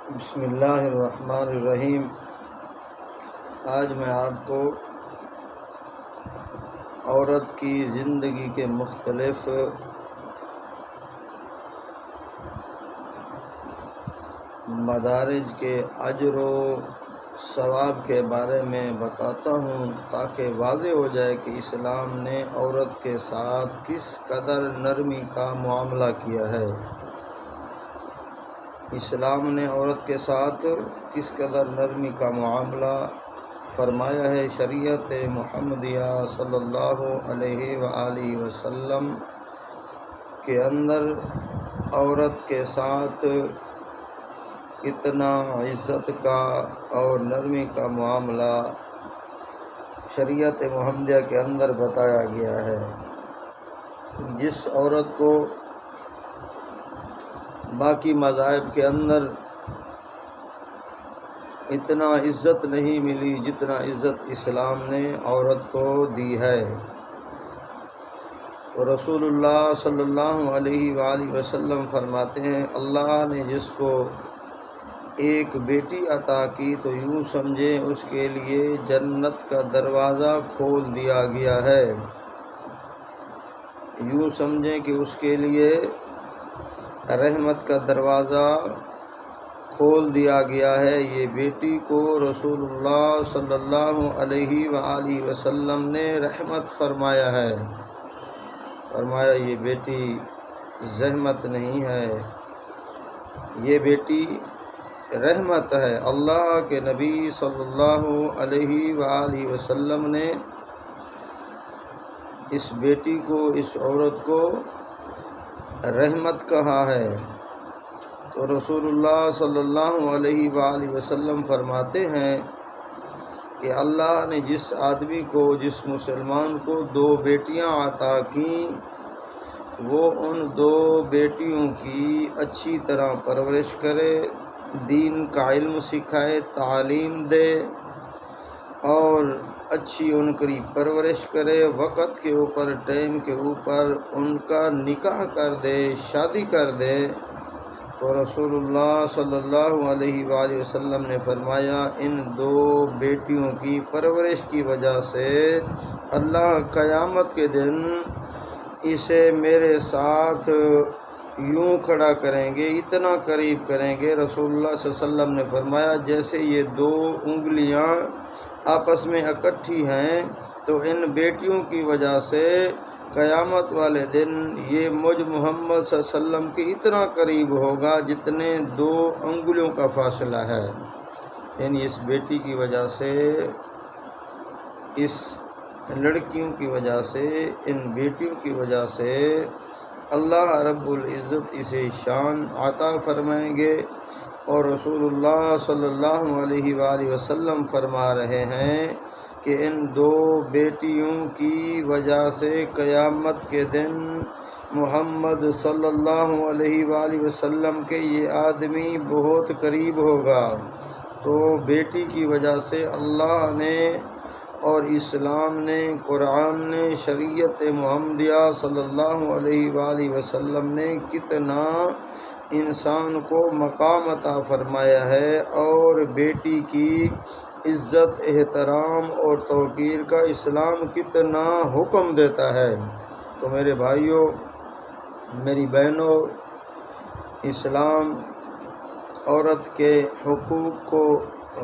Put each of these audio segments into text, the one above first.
بسم اللہ الرحمن الرحیم۔ آج میں آپ کو عورت کی زندگی کے مختلف مدارج کے اجر و ثواب کے بارے میں بتاتا ہوں تاکہ واضح ہو جائے کہ اسلام نے عورت کے ساتھ کس قدر نرمی کا معاملہ کیا ہے۔ اسلام نے عورت کے ساتھ کس قدر نرمی کا معاملہ فرمایا ہے۔ شریعت محمدیہ صلی اللہ علیہ وآلہ وسلم کے اندر عورت کے ساتھ اتنا عزت کا اور نرمی کا معاملہ شریعت محمدیہ کے اندر بتایا گیا ہے۔ جس عورت کو باقی مذاہب کے اندر اتنا عزت نہیں ملی جتنا عزت اسلام نے عورت کو دی ہے، تو رسول اللہ صلی اللہ علیہ وآلہ وسلم فرماتے ہیں اللہ نے جس کو ایک بیٹی عطا کی تو یوں سمجھے اس کے لیے جنت کا دروازہ کھول دیا گیا ہے، یوں سمجھیں کہ اس کے لیے رحمت کا دروازہ کھول دیا گیا ہے۔ یہ بیٹی کو رسول اللہ صلی اللہ علیہ وآلہ وسلم نے رحمت فرمایا ہے، فرمایا یہ بیٹی زحمت نہیں ہے، یہ بیٹی رحمت ہے۔ اللہ کے نبی صلی اللہ علیہ وآلہ وسلم نے اس بیٹی کو، اس عورت کو رحمت کہا ہے، تو رسول اللہ صلی اللہ علیہ وآلہ وسلم فرماتے ہیں کہ اللہ نے جس آدمی کو، جس مسلمان کو 2 بیٹیاں عطا کیں، وہ ان 2 بیٹیوں کی اچھی طرح پرورش کرے، دین کا علم سکھائے، تعلیم دے اور اچھی ان کی پرورش کرے، وقت کے اوپر، ٹائم کے اوپر ان کا نکاح کر دے، شادی کر دے، تو رسول اللہ صلی اللہ علیہ وآلہ وسلم نے فرمایا ان 2 بیٹیوں کی پرورش کی وجہ سے اللہ قیامت کے دن اسے میرے ساتھ یوں کھڑا کریں گے، اتنا قریب کریں گے۔ رسول اللہ صلی اللہ علیہ وسلم نے فرمایا جیسے یہ 2 انگلیاں آپس میں اکٹھی ہیں، تو ان بیٹیوں کی وجہ سے قیامت والے دن یہ مجھ محمد صلی اللہ علیہ وسلم کے اتنا قریب ہوگا جتنے 2 انگلیوں کا فاصلہ ہے۔ یعنی اس بیٹی کی وجہ سے، اس لڑکیوں کی وجہ سے، ان بیٹیوں کی وجہ سے اللہ رب العزت اسے شان عطا فرمائیں گے، اور رسول اللہ صلی اللہ علیہ وآلہ وسلم فرما رہے ہیں کہ ان 2 بیٹیوں کی وجہ سے قیامت کے دن محمد صلی اللہ علیہ وآلہ وسلم کے یہ آدمی بہت قریب ہوگا۔ تو بیٹی کی وجہ سے اللہ نے اور اسلام نے، قرآن نے، شریعت محمدیہ صلی اللہ علیہ وآلہ وسلم نے کتنا انسان کو مقام عطا فرمایا ہے، اور بیٹی کی عزت، احترام اور توقیر کا اسلام کتنا حکم دیتا ہے۔ تو میرے بھائیوں، میری بہنوں، اسلام عورت کے حقوق کو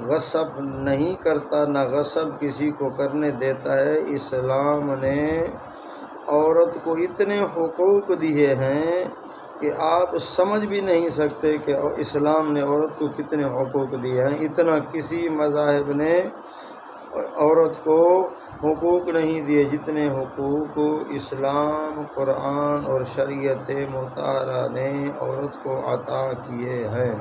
غصب نہیں کرتا، نہ غصب کسی کو کرنے دیتا ہے۔ اسلام نے عورت کو اتنے حقوق دیے ہیں کہ آپ سمجھ بھی نہیں سکتے کہ اسلام نے عورت کو کتنے حقوق دیے ہیں۔ اتنا کسی مذاہب نے عورت کو حقوق نہیں دیے جتنے حقوق اسلام، قرآن اور شریعت مطہرہ نے عورت کو عطا کیے ہیں۔